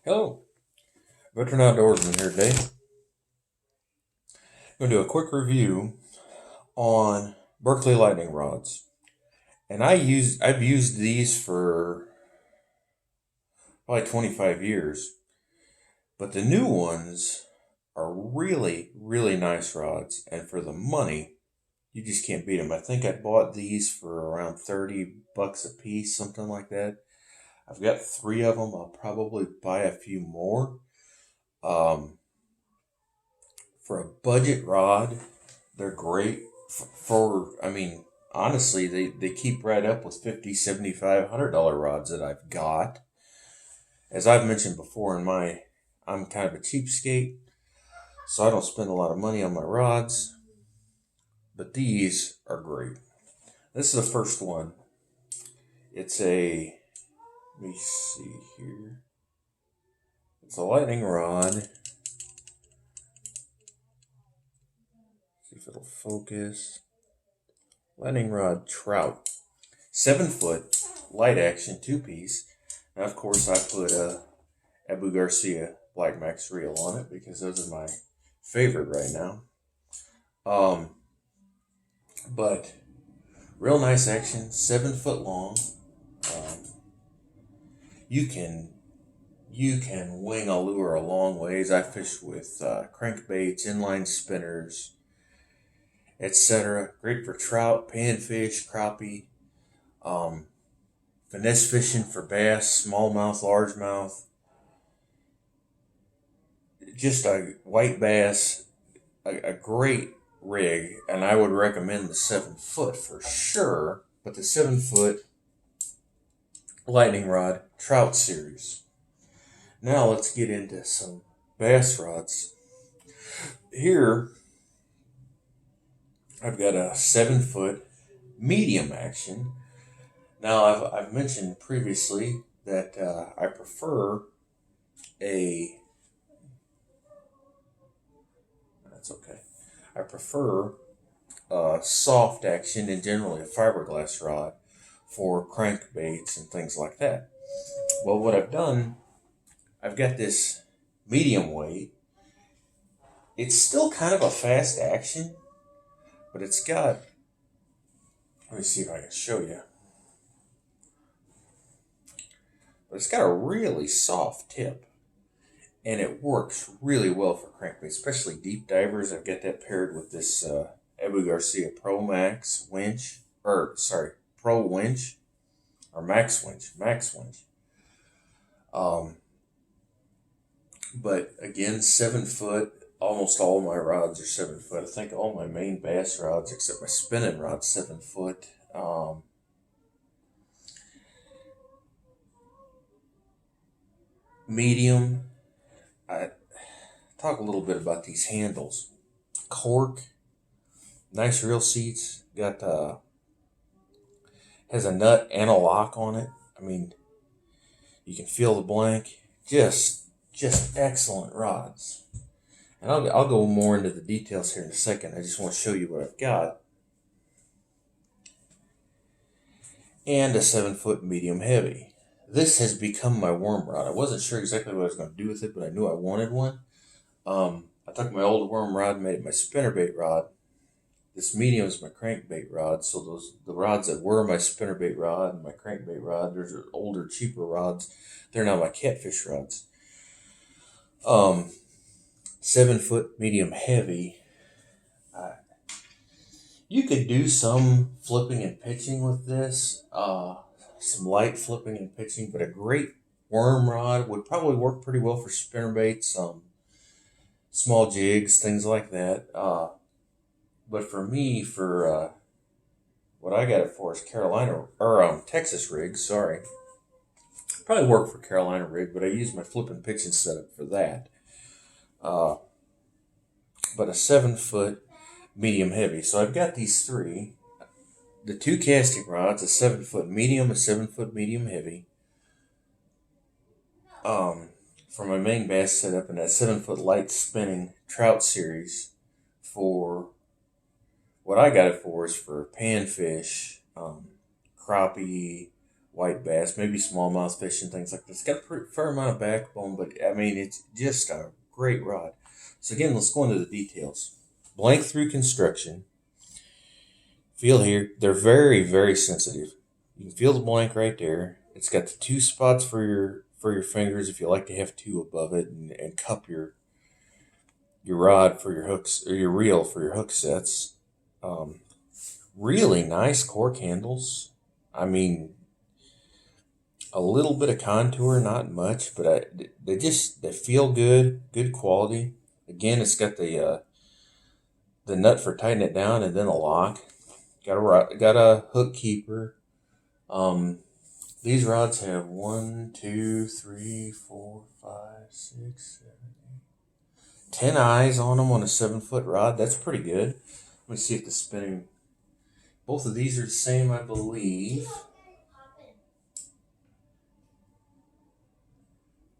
Hello, Veteran Outdoorsman here today. I'm going to do a quick review on Berkley lightning rods. And I've used these for probably 25 years. But the new ones are really, really nice rods. And for the money, you just can't beat them. I think I bought these for around 30 bucks a piece, something like that. I've got 3 of them. I'll probably buy a few more. Um, for a budget rod, they're great I mean, honestly, they keep right up with 50, 75, $100 rods that I've got. As I've mentioned before I'm kind of a cheapskate, so I don't spend a lot of money on my rods, but these are great. This is the first one. It's let me see here. It's a lightning rod. See if it'll focus. Lightning rod trout. 7-foot, light action, 2-piece. Now, of course, I put a Abu Garcia Black Max reel on it because those are my favorite right now. But real nice action, 7 foot long. Um, you can wing a lure a long ways. I fish with crankbaits, inline spinners, etc. Great for trout, panfish, crappie. Um, Finesse fishing for bass, smallmouth, largemouth. Just a white bass, a great rig, and I would recommend the 7-foot for sure. But the 7-foot lightning rod trout series. Now let's get into some bass rods. Here I've got a 7-foot medium action. Now I've mentioned previously that I prefer a that's okay. I prefer soft action and generally a fiberglass rod for crankbaits and things like that. Well, what I've done, I've got this medium weight. It's still kind of a fast action, but it's got, let me see if I can show you. But it's got a really soft tip, and it works really well for crankbait, especially deep divers. I've got that paired with this Abu Garcia Pro Max winch, Pro winch, or Max winch. Um, but again, 7-foot. Almost all my rods are 7-foot. I think all my main bass rods, except my spinning rod, 7-foot. Medium. I talk a little bit about these handles. Cork, nice reel seats. Got has a nut and a lock on it. I mean, you can feel the blank. Just excellent rods. And I'll go more into the details here in a second. I just want to show you what I've got. And a 7-foot medium heavy. This has become my worm rod. I wasn't sure exactly what I was going to do with it, but I knew I wanted one. I took my old worm rod and made it my spinnerbait rod. This medium is my crankbait rod. So the rods that were my spinnerbait rod and my crankbait rod, there's older, cheaper rods. They're now my catfish rods. 7-foot medium heavy. You could do some flipping and pitching with this. Some light flipping and pitching, but a great worm rod would probably work pretty well for spinnerbaits, small jigs, things like that. But for me, for what I got it for is Texas rig. Sorry, probably work for Carolina rig, but I use my flip and pitching setup for that. But a 7-foot medium heavy. So I've got these 3. The 2 casting rods, a 7-foot medium, a 7-foot medium heavy. For my main bass setup, and that 7-foot light spinning trout series. For what I got it for is for panfish, crappie, white bass, maybe smallmouth fish and things like this. It's got a pretty fair amount of backbone, but I mean, it's just a great rod. So again, let's go into the details. Blank through construction. Feel here, they're very, very sensitive. You can feel the blank right there. It's got the two spots for your fingers if you like to have two above it, and cup your rod for your hooks, or your reel for your hook sets. Um, Really nice cork handles. I mean, a little bit of contour, not much, but they feel good, good quality. Again, it's got the nut for tightening it down, and then a lock. Got a hook keeper. Um, these rods have 1, 2, 3, 4, 5, 6, 7, 10 eyes on them on a 7-foot rod. That's pretty good. Let me see if the spinning. Both of these are the same, I believe.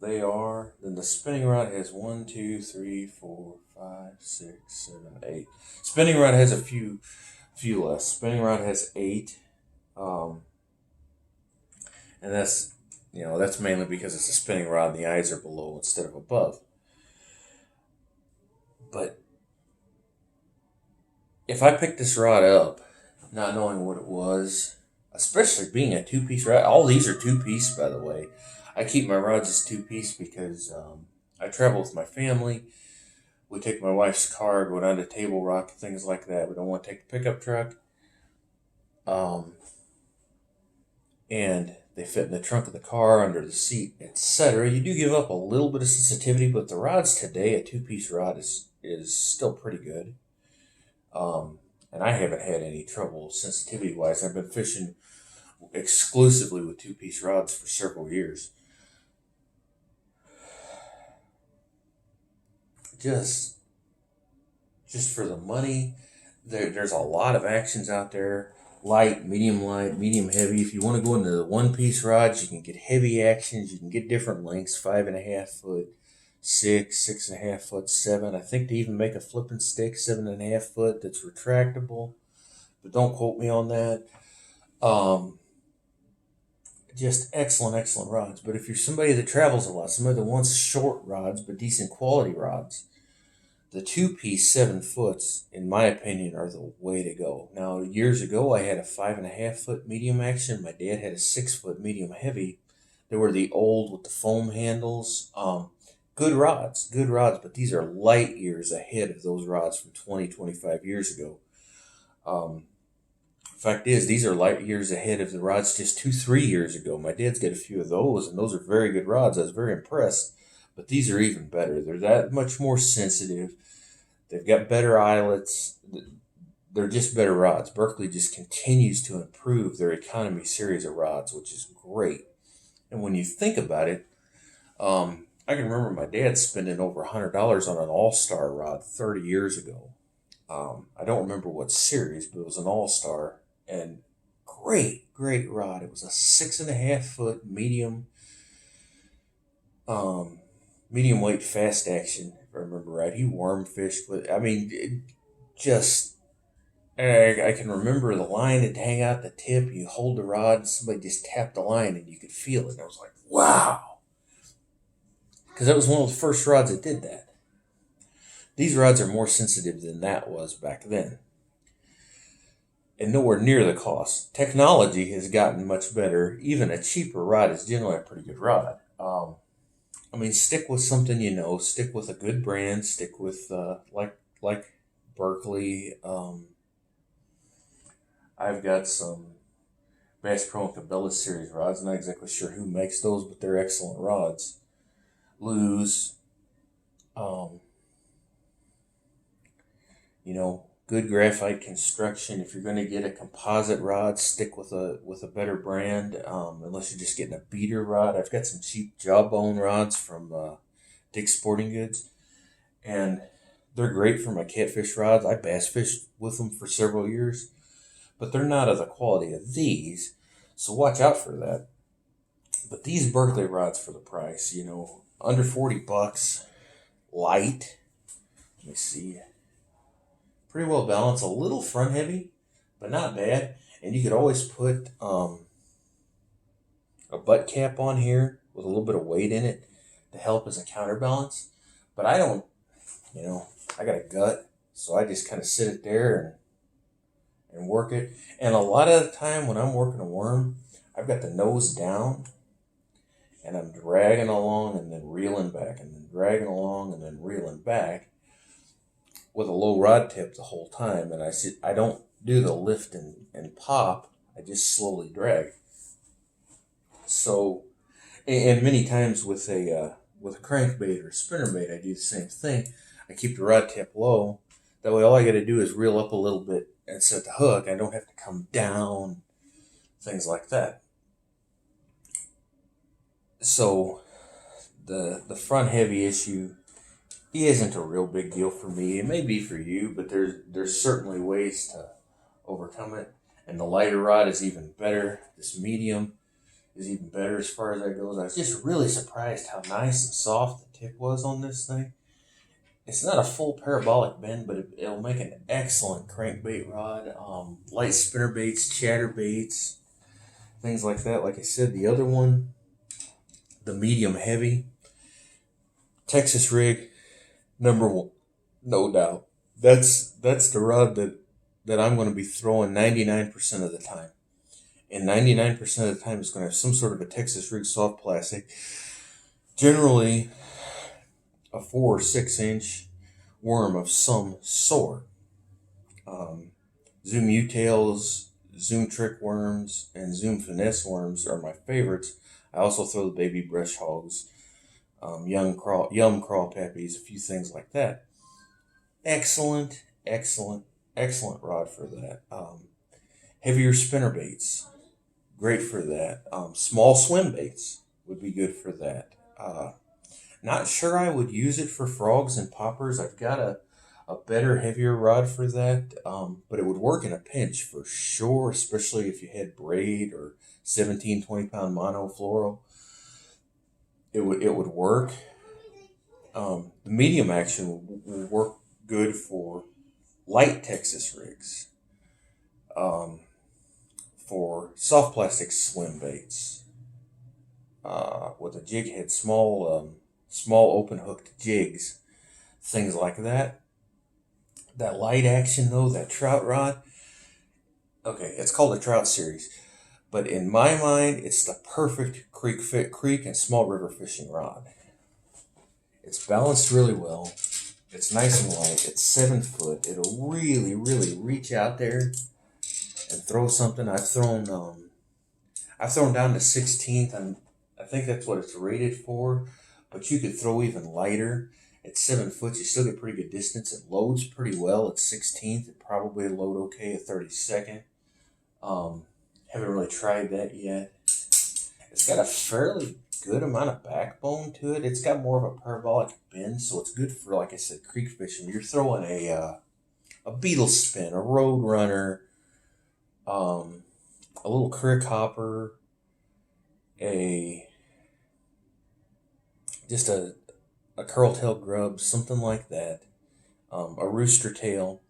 They are. Then the spinning rod has 1, 2, 3, 4, 5, 6, 7, 8. Spinning rod has a few less. Spinning rod has 8. And that's mainly because it's a spinning rod and the eyes are below instead of above. But if I picked this rod up, not knowing what it was, especially being a two-piece rod, all these are two-piece, by the way. I keep my rods as two-piece because I travel with my family. We take my wife's car, go down to Table Rock, things like that. We don't want to take the pickup truck. And they fit in the trunk of the car, under the seat, etc. You do give up a little bit of sensitivity, but the rods today, a two-piece rod is still pretty good. And I haven't had any trouble sensitivity-wise. I've been fishing exclusively with two-piece rods for several years. Just for the money, there's a lot of actions out there. Light, medium heavy. If you want to go into the one-piece rods, you can get heavy actions. You can get different lengths, 5.5 foot, 6.5 foot, 7. I think they even make a flipping stick, 7.5 foot, that's retractable. But don't quote me on that. Just excellent rods. But if you're somebody that travels a lot, somebody that wants short rods but decent quality rods, the two-piece 7 foots, in my opinion, are the way to go. Now, years ago, I had a 5.5 foot medium action. My dad had a 6 foot medium heavy. They were the old with the foam handles. Good rods, but these are light years ahead of those rods from 20, 25 years ago. Fact is, these are light years ahead of the rods just 2-3 years ago. My dad's got a few of those, and those are very good rods. I was very impressed. But these are even better. They're that much more sensitive. They've got better eyelets. They're just better rods. Berkley just continues to improve their economy series of rods, which is great. And when you think about it, I can remember my dad spending over $100 on an All-Star rod 30 years ago. I don't remember what series, but it was an All-Star. And great rod. It was a 6.5 foot medium weight fast action, if I remember right. He worm fished with, I mean, I can remember the line would hang out the tip. You hold the rod, somebody just tapped the line and you could feel it. And I was like, wow. Because that was one of the first rods that did that. These rods are more sensitive than that was back then. And nowhere near the cost. Technology has gotten much better. Even a cheaper rod is generally a pretty good rod. Stick with something you know. Stick with a good brand. Stick with like Berkley. I've got some Bass Pro and Cabela series rods. Not exactly sure who makes those, but they're excellent rods. Lose. Good graphite construction. If you're going to get a composite rod, stick with a better brand. Unless you're just getting a beater rod. I've got some cheap jawbone rods from Dick's Sporting Goods, and they're great for my catfish rods. I bass fished with them for several years, but they're not of the quality of these, so watch out for that. But these Berkley rods for the price, under $40, light. Let me see. Pretty well balanced, a little front heavy, but not bad. And you could always put a butt cap on here with a little bit of weight in it to help as a counterbalance. But I don't, you know, I got a gut, so I just kind of sit it there and work it. And a lot of the time when I'm working a worm, I've got the nose down and I'm dragging along and then reeling back and then dragging along and then reeling back with a low rod tip the whole time. And I don't do the lift and pop. I just slowly drag. So, and many times with a crankbait or spinnerbait, I do the same thing. I keep the rod tip low. That way, all I got to do is reel up a little bit and set the hook. I don't have to come down, things like that. So, the front heavy issue isn't a real big deal for me. It may be for you, but there's certainly ways to overcome it. And the lighter rod is even better. This medium is even better as far as that goes. I was just really surprised how nice and soft the tip was on this thing. It's not a full parabolic bend, but it'll make an excellent crankbait rod. Light spinner baits, chatter baits, things like that. Like I said, the other one, the medium heavy, Texas rig, number one, no doubt. That's the rod that I'm going to be throwing 99% of the time. And 99% of the time it's going to have some sort of a Texas rig soft plastic. Generally, a 4 or 6 inch worm of some sort. Zoom U-tails, Zoom trick worms, and Zoom finesse worms are my favorites. I also throw the baby brush hogs, yum crawl pappies, a few things like that. Excellent rod for that. Heavier spinner baits, great for that. Small swim baits would be good for that. Not sure I would use it for frogs and poppers. I've got a better, heavier rod for that, but it would work in a pinch for sure, especially if you had braid or 17, 20-pound mono fluoro. It would work. The medium action will work good for light Texas rigs, for soft plastic swim baits, with a jig head, small open hooked jigs, things like that. That light action though, that trout rod, okay, it's called a trout series, but in my mind, it's the perfect creek and small river fishing rod. It's balanced really well. It's nice and light. It's 7 foot. It'll really reach out there and throw something. I've thrown down to 16th, and I think that's what it's rated for. But you could throw even lighter. At 7 foot, you still get pretty good distance. It loads pretty well at 16th. It probably load okay at 32nd. Haven't really tried that yet. It's got a fairly good amount of backbone to it. It's got more of a parabolic bend, so it's good for, like I said, creek fishing. You're throwing a beetle spin, a road runner, a little crick hopper, just a curl tail grub, something like that, a rooster tail,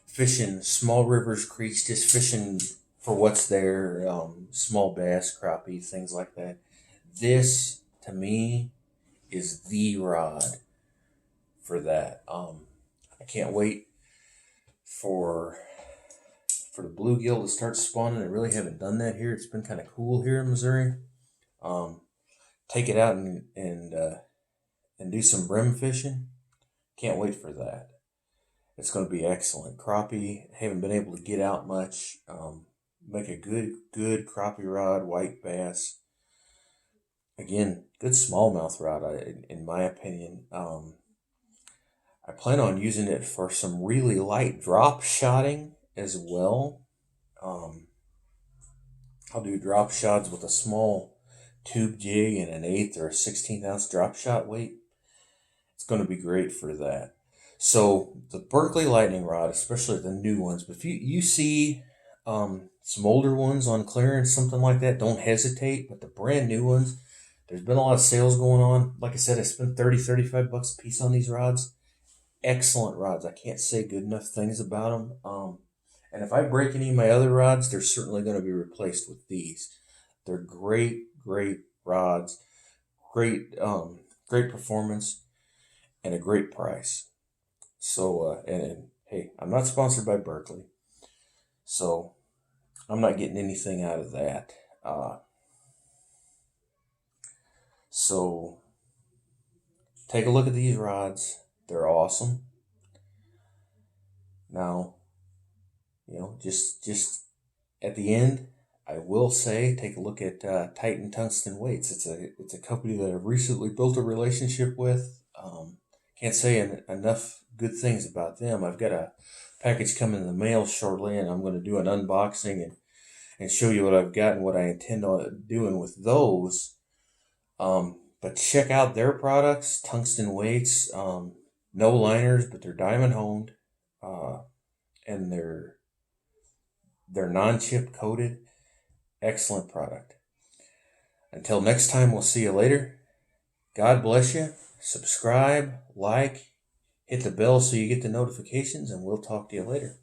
fishing small rivers, creeks, just fishing for what's there, small bass, crappie, things like that. This, to me, is the rod for that. I can't wait for the bluegill to start spawning. I really haven't done that here. It's been kind of cool here in Missouri. Take it out and do some brim fishing. Can't wait for that. It's going to be excellent. Crappie, haven't been able to get out much. Make a good crappie rod, white bass. Again, good smallmouth rod, in my opinion. I plan on using it for some really light drop shotting as well. I'll do drop shots with a small tube jig and an 1/8 or a 16th ounce drop shot weight. It's going to be great for that. So the Berkley lightning rod, especially the new ones, but if you see some older ones on clearance, something like that, don't hesitate. But the brand new ones, there's been a lot of sales going on. Like I said, I spent $30-$35 a piece on these rods. Excellent rods. I can't say good enough things about them. And if I break any of my other rods, they're certainly going to be replaced with these. They're great great rods, great performance, and a great price. So, and hey, I'm not sponsored by Berkley, so I'm not getting anything out of that. Uh, so take a look at these rods. They're awesome. Now, just at the end, I will say take a look at Titan Tungsten Weights. It's a company that I've recently built a relationship with. Can't say enough good things about them. I've got a package coming in the mail shortly, and I'm going to do an unboxing and show you what I've got and what I intend on doing with those. But check out their products, Tungsten Weights. No liners, but they're diamond honed, and they're non-chip coated. Excellent product. Until next time, we'll see you later. God bless you. Subscribe, like, hit the bell so you get the notifications, and we'll talk to you later.